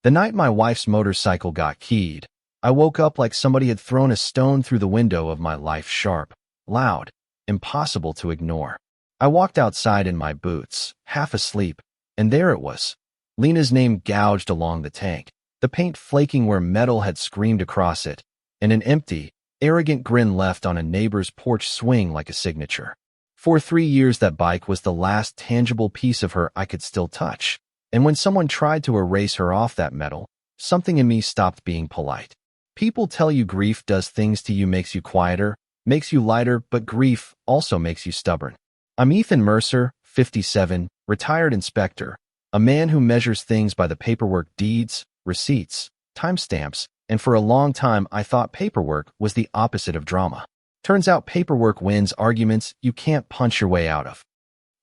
The night my wife's motorcycle got keyed, I woke up like somebody had thrown a stone through the window of my life, sharp, loud, impossible to ignore. I walked outside in my boots, half asleep, and there it was. Lena's name gouged along the tank, the paint flaking where metal had screamed across it, and an empty, arrogant grin left on a neighbor's porch swing like a signature. For 3 years that bike was the last tangible piece of her I could still touch, and when someone tried to erase her off that metal, something in me stopped being polite. People tell you grief does things to you, makes you quieter, makes you lighter, but grief also makes you stubborn. I'm Ethan Mercer, 57, retired inspector, a man who measures things by the paperwork, deeds, receipts, timestamps, and for a long time I thought paperwork was the opposite of drama. Turns out paperwork wins arguments you can't punch your way out of.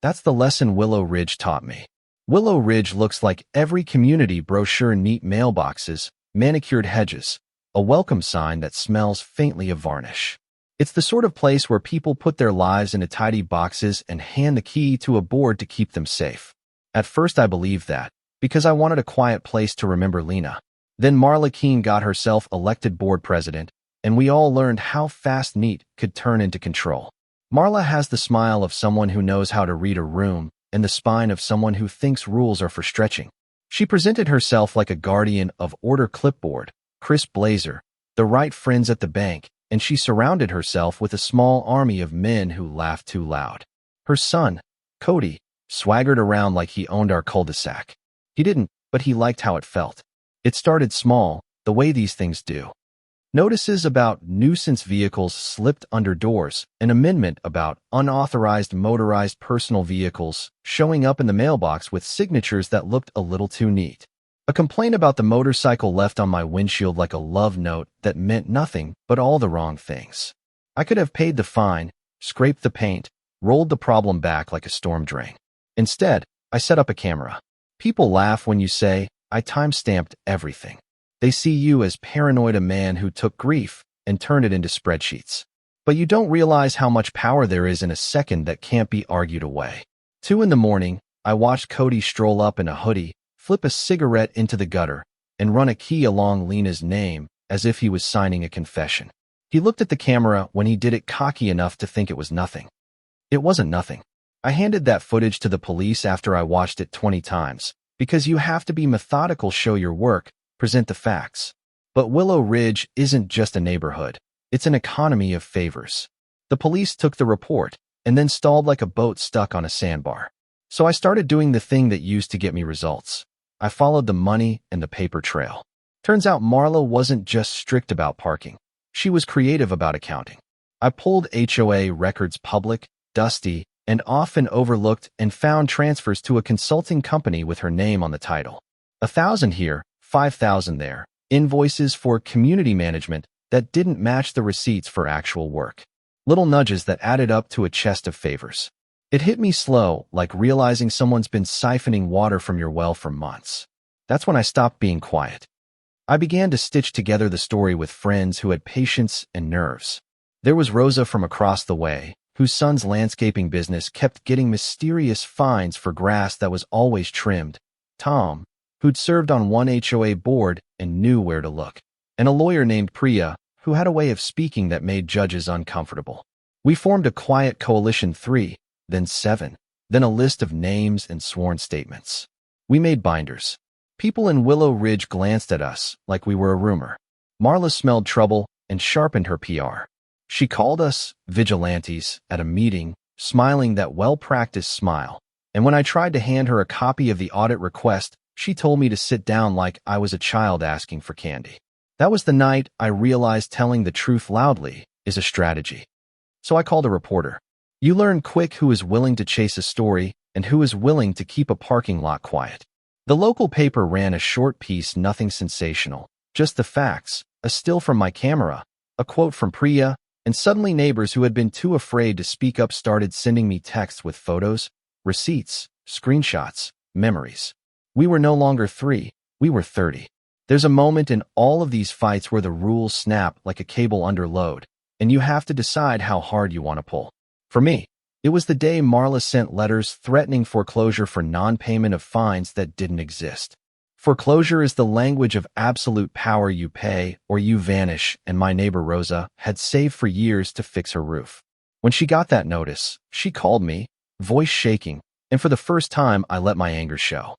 That's the lesson Willow Ridge taught me. Willow Ridge looks like every community brochure: neat mailboxes, manicured hedges, a welcome sign that smells faintly of varnish. It's the sort of place where people put their lives into tidy boxes and hand the key to a board to keep them safe. At first I believed that, because I wanted a quiet place to remember Lena. Then Marla Keene got herself elected board president, and we all learned how fast neat could turn into control. Marla has the smile of someone who knows how to read a room and the spine of someone who thinks rules are for stretching. She presented herself like a guardian of order: clipboard, crisp blazer, the right friends at the bank, and she surrounded herself with a small army of men who laughed too loud. Her son, Cody, swaggered around like he owned our cul-de-sac. He didn't, but he liked how it felt. It started small, the way these things do. Notices about nuisance vehicles slipped under doors, an amendment about unauthorized motorized personal vehicles showing up in the mailbox with signatures that looked a little too neat. A complaint about the motorcycle left on my windshield like a love note that meant nothing but all the wrong things. I could have paid the fine, scraped the paint, rolled the problem back like a storm drain. Instead, I set up a camera. People laugh when you say, I time-stamped everything. They see you as paranoid, a man who took grief and turned it into spreadsheets. But you don't realize how much power there is in a second that can't be argued away. 2 in the morning, I watched Cody stroll up in a hoodie, flip a cigarette into the gutter, and run a key along Lena's name as if he was signing a confession. He looked at the camera when he did it, cocky enough to think it was nothing. It wasn't nothing. I handed that footage to the police after I watched it 20 times, because you have to be methodical, show your work, present the facts. But Willow Ridge isn't just a neighborhood. It's an economy of favors. The police took the report and then stalled like a boat stuck on a sandbar. So I started doing the thing that used to get me results. I followed the money and the paper trail. Turns out Marla wasn't just strict about parking. She was creative about accounting. I pulled HOA records, public, dusty, and often overlooked, and found transfers to a consulting company with her name on the title. 1,000 here, 5,000 there. Invoices for community management that didn't match the receipts for actual work. Little nudges that added up to a chest of favors. It hit me slow, like realizing someone's been siphoning water from your well for months. That's when I stopped being quiet. I began to stitch together the story with friends who had patience and nerves. There was Rosa from across the way, whose son's landscaping business kept getting mysterious fines for grass that was always trimmed. Tom, who'd served on one HOA board and knew where to look. And a lawyer named Priya, who had a way of speaking that made judges uncomfortable. We formed a quiet coalition, 3, then 7, then a list of names and sworn statements. We made binders. People in Willow Ridge glanced at us like we were a rumor. Marla smelled trouble and sharpened her PR. She called us vigilantes at a meeting, smiling that well-practiced smile. And when I tried to hand her a copy of the audit request, she told me to sit down like I was a child asking for candy. That was the night I realized telling the truth loudly is a strategy. So I called a reporter. You learn quick who is willing to chase a story and who is willing to keep a parking lot quiet. The local paper ran a short piece, nothing sensational, just the facts, a still from my camera, a quote from Priya, and suddenly neighbors who had been too afraid to speak up started sending me texts with photos, receipts, screenshots, memories. We were no longer 3, we were 30. There's a moment in all of these fights where the rules snap like a cable under load, and you have to decide how hard you want to pull. For me, it was the day Marla sent letters threatening foreclosure for non-payment of fines that didn't exist. Foreclosure is the language of absolute power. You pay or you vanish, and my neighbor Rosa had saved for years to fix her roof. When she got that notice, she called me, voice shaking, and for the first time I let my anger show.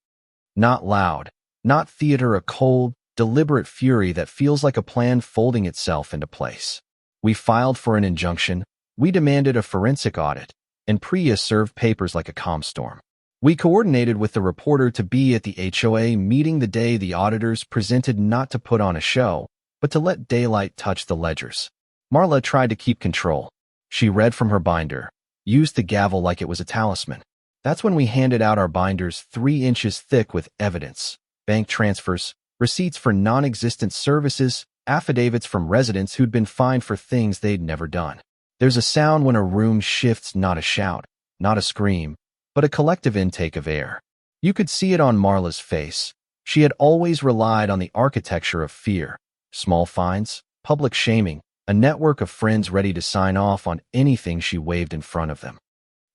Not loud, not theater, a cold, deliberate fury that feels like a plan folding itself into place. We filed for an injunction, we demanded a forensic audit, and Priya served papers like a calm storm. We coordinated with the reporter to be at the HOA meeting the day the auditors presented, not to put on a show, but to let daylight touch the ledgers. Marla tried to keep control. She read from her binder, used the gavel like it was a talisman. That's when we handed out our binders 3 inches thick with evidence, bank transfers, receipts for non-existent services, affidavits from residents who'd been fined for things they'd never done. There's a sound when a room shifts, not a shout, not a scream, but a collective intake of air. You could see it on Marla's face. She had always relied on the architecture of fear. Small fines, public shaming, a network of friends ready to sign off on anything she waved in front of them.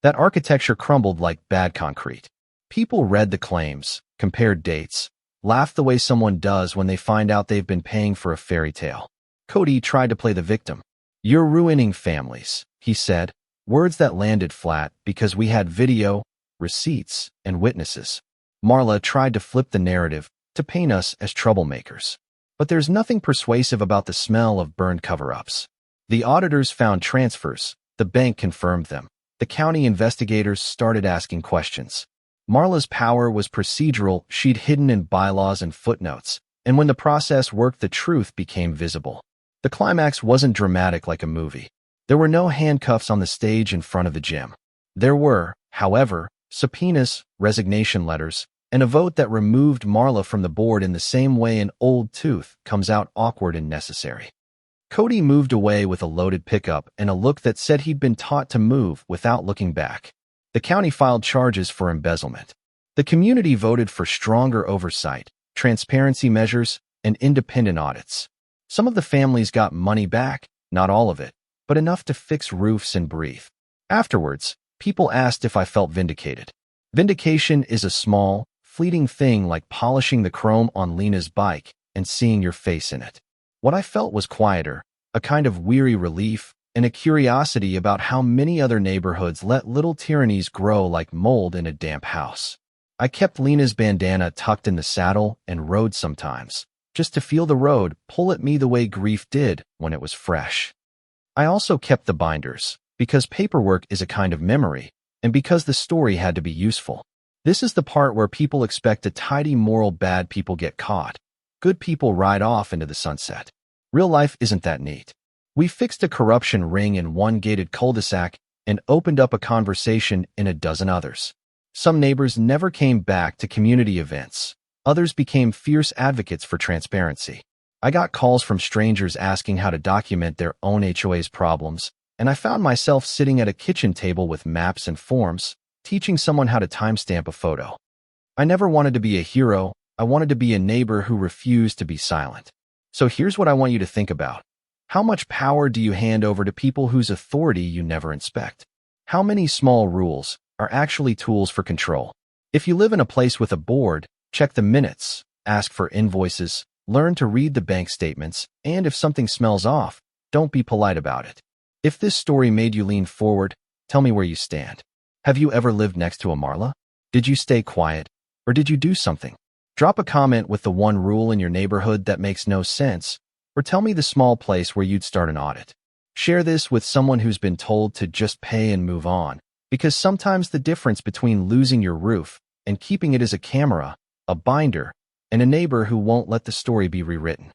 That architecture crumbled like bad concrete. People read the claims, compared dates, laughed the way someone does when they find out they've been paying for a fairy tale. Cody tried to play the victim. "You're ruining families," he said, words that landed flat because we had video, receipts, and witnesses. Marla tried to flip the narrative, to paint us as troublemakers. But there's nothing persuasive about the smell of burned cover-ups. The auditors found transfers, the bank confirmed them. The county investigators started asking questions. Marla's power was procedural, she'd hidden in bylaws and footnotes, and when the process worked, the truth became visible. The climax wasn't dramatic like a movie. There were no handcuffs on the stage in front of the gym. There were, however, subpoenas, resignation letters, and a vote that removed Marla from the board in the same way an old tooth comes out awkward and necessary. Cody moved away with a loaded pickup and a look that said he'd been taught to move without looking back. The county filed charges for embezzlement. The community voted for stronger oversight, transparency measures, and independent audits. Some of the families got money back, not all of it, but enough to fix roofs and breathe. Afterwards, people asked if I felt vindicated. Vindication is a small, fleeting thing like polishing the chrome on Lena's bike and seeing your face in it. What I felt was quieter, a kind of weary relief, and a curiosity about how many other neighborhoods let little tyrannies grow like mold in a damp house. I kept Lena's bandana tucked in the saddle and rode sometimes, just to feel the road pull at me the way grief did when it was fresh. I also kept the binders, because paperwork is a kind of memory, and because the story had to be useful. This is the part where people expect a tidy moral. Bad people get caught. Good people ride off into the sunset. Real life isn't that neat. We fixed a corruption ring in one gated cul-de-sac and opened up a conversation in a dozen others. Some neighbors never came back to community events. Others became fierce advocates for transparency. I got calls from strangers asking how to document their own HOA's problems, and I found myself sitting at a kitchen table with maps and forms, teaching someone how to timestamp a photo. I never wanted to be a hero. I wanted to be a neighbor who refused to be silent. So here's what I want you to think about. How much power do you hand over to people whose authority you never inspect? How many small rules are actually tools for control? If you live in a place with a board, check the minutes, ask for invoices, learn to read the bank statements, and if something smells off, don't be polite about it. If this story made you lean forward, tell me where you stand. Have you ever lived next to a Marla? Did you stay quiet, or did you do something? Drop a comment with the one rule in your neighborhood that makes no sense, or tell me the small place where you'd start an audit. Share this with someone who's been told to just pay and move on, because sometimes the difference between losing your roof and keeping it is a camera, a binder, and a neighbor who won't let the story be rewritten.